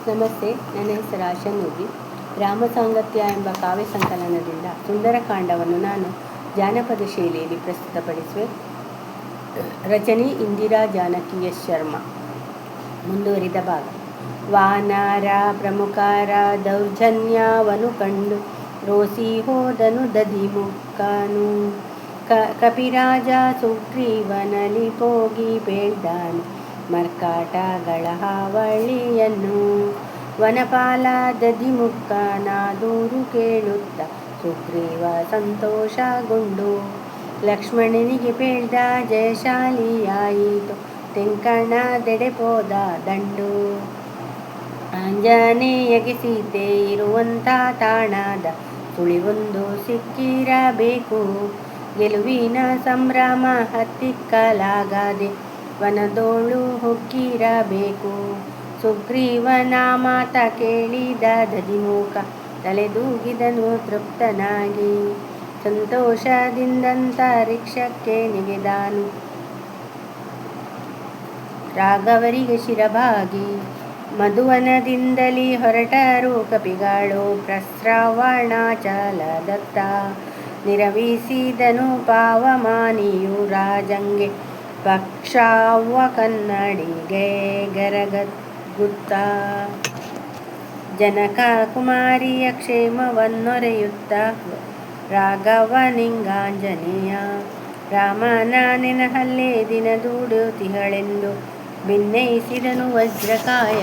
ನಮಸ್ತೆ, ನನ್ನ ಹೆಸರು ಆಶಾ ನೂರಿ. ರಾಮಸಾಂಗತ್ಯ ಎಂಬ ಕಾವ್ಯ ಸಂಕಲನದಿಂದ ಸುಂದರಕಾಂಡವನ್ನು ನಾನು ಜಾನಪದ ಶೈಲಿಯಲ್ಲಿ ಪ್ರಸ್ತುತಪಡಿಸುವೆ. ರಚನೆ ಇಂದಿರಾ ಜಾನಕಿ ಎಸ್ ಶರ್ಮಾ. ಮುಂದುವರಿದ ಭಾಗ. ವಾನರ ಪ್ರಮುಖರ ದೌರ್ಜನ್ಯವನ್ನು ಕಂಡು ರೋಸಿ ಹೋದನು ದಧಿಮುಖನು. ಕಪಿರಾಜ ಸುಗ್ರೀವನಲ್ಲಿ ಹೋಗಿ ಬೇಳ್ದಾನು ಮರ್ಕಾಟಗಳ ಹಾವಳಿಯನ್ನು. ವನಪಾಲ ದಧಿಮುಖನ ದೂರು ಕೇಳುತ್ತ ಸುಗ್ರೀವ ಸಂತೋಷಗೊಂಡು ಲಕ್ಷ್ಮಣನಿಗೆ ಬೇಳ್ದ ಜಯಶಾಲಿಯಾಯಿತು ತೆಂಕಣದೆಡೆ ಹೋದ ದಂಡು. ಆಂಜನೇಯಗೆ ಸೀತೆ ಇರುವಂಥ ತಾಣದ ಸುಳಿವೊಂದು ಸಿಕ್ಕಿರಬೇಕು. ಗೆಲುವಿನ ಸಂಭ್ರಮ ಹತ್ತಿಕ್ಕಲಾಗದೆ ವನದೋಳು ಹೊಕ್ಕಿರಬೇಕು. ಸುಗ್ರೀವನ ಮಾತ ಕೇಳಿದ ದಧಿಮುಖ ತಲೆದೂಗಿದನು ತೃಪ್ತನಾಗಿ. ಸಂತೋಷದಿಂದಂತರಿಕ್ಷಕ್ಕೆ ನೆಗೆದಾನು ರಾಘವರಿಗೆ ಶಿರಬಾಗಿ. ಮಧುವನದಿಂದಲೇ ಹೊರಟರು ಕಪಿಗಳು ಪ್ರಸ್ರವಣಾಚಲದತ್ತ. ನಿರವಿಸಿದನು ಪಾವಮಾನಿಯು ರಾಜಂಗೆ ಪಕ್ಷಾವ ಕನ್ನಡಿಗೆ ಗರಗುತ್ತ. ಜನಕ ಕುಮಾರಿಯ ಕ್ಷೇಮವನ್ನೊರೆಯುತ್ತ ರಾಘವನಿಂಗಾಂಜನೇಯ ರಾಮನ ನೆನಹಲ್ಲೇ ದಿನ ದುಡಿಯುತ್ತಿಹಳೆಂದು ಭಿನ್ನಯಿಸಿದನು ವಜ್ರಕಾಯ.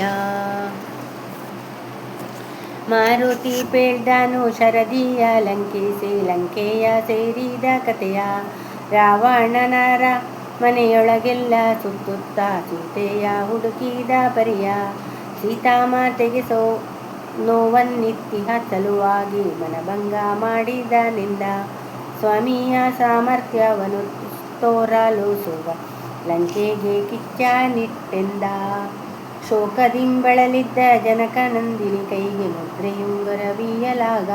ಮಾರುತಿ ಪೇಳ್ದನು ಶರದಿಯ ಲಂಕಿಸಿ ಲಂಕೆಯ ಸೇರಿದ ಕಥೆಯ. ರಾವಣನರ ಮನೆಯೊಳಗೆಲ್ಲ ಸುತ್ತುತ್ತ ಸೀತೆಯ ಹುಡುಕಿದ ಪರಿಯ. ಸೀತಾಮಾತೆಗೆ ನೋವನ್ನಿತ್ತಿಹ ಸಲುವಾಗಿ ಮನಭಂಗ ಮಾಡಿದನೆಂದ. ಸ್ವಾಮಿಯ ಸಾಮರ್ಥ್ಯವನ್ನು ತೋರಲು ಲಂಕೆಗೆ ಕಿಚ್ಚನಿಟ್ಟೆಂದ. ಶೋಕದಿಂಬಳಲಿದ್ದ ಜನಕನಂದಿನಿ ಕೈಗೆ ಮುದ್ರೆಯುಂಗುರವಿಯಲಾಗ.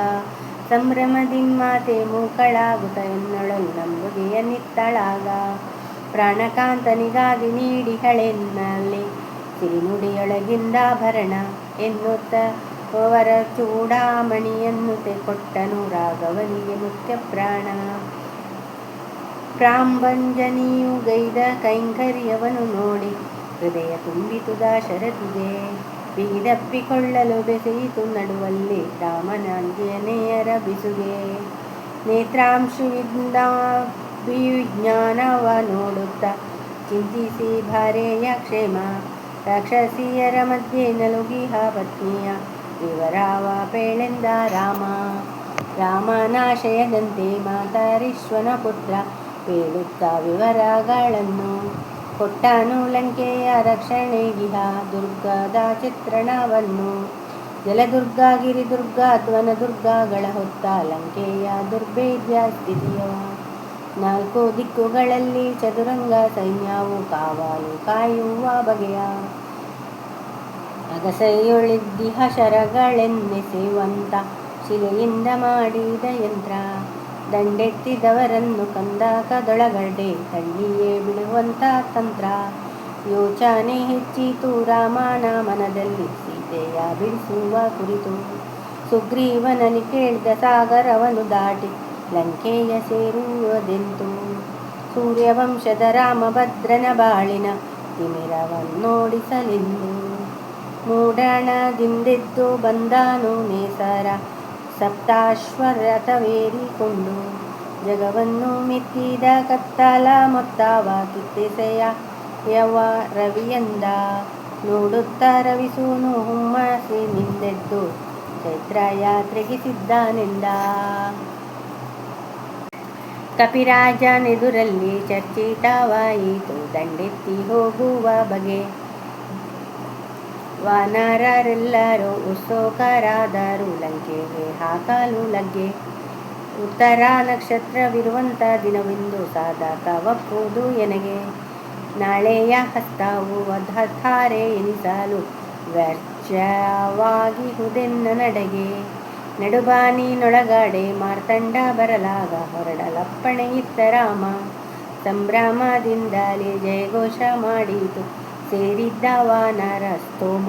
ಸಂಭ್ರಮದಿನ್ಮಾತೆ ಮೂಕಳಾಗುತ್ತ ಎನ್ನೊಳಲು ನಂಬುಗೆಯನ್ನಿತ್ತಳಾಗ. ಪ್ರಾಣಕಾಂತನಿಗಾಗಿ ನೀಡಿಹಳೆನ್ನಲೆ ಸಿರಿನುಡಿಯೊಳಗಿಂದಾಭರಣ ಎನ್ನುತ್ತ ವರ ಚೂಡಾಮಣಿಯನ್ನು ಕೊಟ್ಟನು ರಾಘವನಿಗೆ ಮುಖ್ಯ ಪ್ರಾಣ. ಪ್ರಾಂಬಂಜನಿಯು ಗೈದ ಕೈಂಕರ್ಯವನ್ನು ನೋಡಿ ಹೃದಯ ತುಂಬಿತು ದಾಶರಥಿಗೆ. ಬಿಗಿದಪ್ಪಿಕೊಳ್ಳಲು ಬೆಸೆಯಿತು ನಡುವಲ್ಲಿ ರಾಮನಾಂಜನೇಯರ ಬಿಸುಗೆ. ನೇತ್ರಾಂಶುವಿಂದ ವಿಜ್ಞಾನವ ನೋಡುತ್ತ ಚಿಂತಿಸಿ ಭಾರ್ಯೆಯ ಕ್ಷೇಮ. ರಾಕ್ಷಸಿಯರ ಮಧ್ಯೆ ನಲುಗಿಹ ಪತ್ನಿಯ ವಿವರವ ಪೇಳೆಂದ ರಾಮ. ರಾಮನಾಶಯದಂತೆ ಮಾತರಿಶ್ವನ ಪುತ್ರ ಪೇಳುತ್ತ ವಿವರಗಳನ್ನು ಕೊಟ್ಟನು ಲಂಕೆಯ ರಕ್ಷಣೆಗಿಹ ದುರ್ಗದ ಚಿತ್ರಣವನ್ನು. ಜಲದುರ್ಗ ಗಿರಿದುರ್ಗ ಧ್ವನದುರ್ಗಗಳ ಹೊತ್ತ ಲಂಕೆಯ ದುರ್ಭೇದ್ಯ ಸ್ಥಿತಿಯ. 4 ದಿಕ್ಕುಗಳಲ್ಲಿ ಚದುರಂಗ ಸೈನ್ಯವು ಕಾವಲು ಕಾಯುವ ಬಗೆಯ. ಅಗಸೆಯೊಳಿದ್ದಿಹ ಶರಗಳೆನ್ನೆಸೆಯುವಂತ ಶಿಲೆಯಿಂದ ಮಾಡಿದ ಯಂತ್ರ. ದಂಡೆತ್ತಿದವರನ್ನು ಕಂದಕದೊಳಗಡೆ ತಳ್ಳಿಯೇ ಬಿಡುವಂತ ತಂತ್ರ. ಯೋಚನೆ ಹೆಚ್ಚಿತು ರಾಮನ ಮನದಲ್ಲಿ ಸೀತೆಯ ಬಿಡಿಸುವ ಕುರಿತು. ಸುಗ್ರೀವನಲ್ಲಿ ಕೇಳ್ದ ಸಾಗರವನ್ನು ದಾಟಿ ಲಂಕೆಯ ಸೇರುವುದೆಂತು. ಸೂರ್ಯವಂಶದ ರಾಮಭದ್ರನ ಬಾಳಿನ ತಿಮಿರವನ್ನೋಡಿಸಲೆಂದು. ಮೂಡಣದಿಂದೆದ್ದು ಬಂದನು ನೇಸರ ಸಪ್ತಾಶ್ವರಥವೇರಿಕೊಂಡು. ಜಗವನ್ನು ಮೆತ್ತಿದ ಕತ್ತಲ ಮೊತ್ತವ ಕಿತ್ತೆಸೆಯ ರವಿಯಂದ. ನೋಡುತ್ತ ರವಿಸೂನು ಹುಮ್ಮಸ್ಸಿನಿಂದೆದ್ದು ಚೈತ್ರ ಯಾತ್ರೆಗೆ ಸಿದ್ಧನೆಂದ. ಕಪಿರಾಜನೆದುರಲ್ಲಿ ಚರ್ಚಿತವಾಯಿತು ದಂಡೆತ್ತಿ ಹೋಗುವ ಬಗೆ. ವಾನರರೆಲ್ಲರೂ ಉತ್ಸುಕರಾದರು ಲಂಕೆಗೆ ಹಾಕಲು ಲಗ್ಗೆ. ಉತ್ತರ ನಕ್ಷತ್ರವಿರುವಂಥ ದಿನವೆಂದು ಸಾಧಕವಪ್ಪುದು ಎನಗೆ. ನಾಳೆಯ ಹಸ್ತವು ಧಾರೆ ಎನಿಸಲು ವ್ಯರ್ಚವಾಗಿಹುದೆನ್ನ ನಡೆಗೆ. ನಡುಬಾನಿನೊಳಗಡೆ ಮಾರ್ತಂಡ ಬರಲಾಗ ಹೊರಡಲಪ್ಪಣೆಯಿತ್ತ ರಾಮ. ಸಂಭ್ರಮದಿಂದಲೇ ಜಯಘೋಷ ಮಾಡಿತು ಸೇರಿದ್ದ ವಾನರ ಸ್ತೋಮ.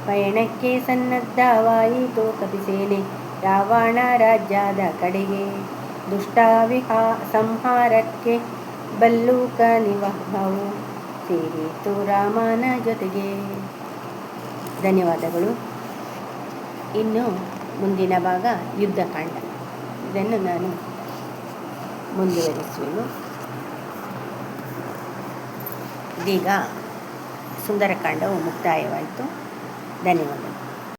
ಪಯಣಕ್ಕೆ ಸನ್ನದ್ಧವಾಯಿತು ಕಪಿಸೇನೆ ರಾವಣ ರಾಜ್ಯದ ಕಡೆಗೆ. ದುಷ್ಟ ಸಂಹಾರಕ್ಕೆ ಭಲ್ಲೂಕ ನಿವಾಹವು ಸೇರಿತು ರಾಮನ ಜೊತೆಗೆ. ಧನ್ಯವಾದಗಳು. ಇನ್ನು ಮುಂದಿನ ಭಾಗ ಯುದ್ಧಕಾಂಡ. ಇದನ್ನು ನಾನು ಮುಂದುವರಿಸುವೆನು. ಇದೀಗ ಸುಂದರಕಾಂಡವು ಮುಕ್ತಾಯವಾಯಿತು. ಧನ್ಯವಾದಗಳು.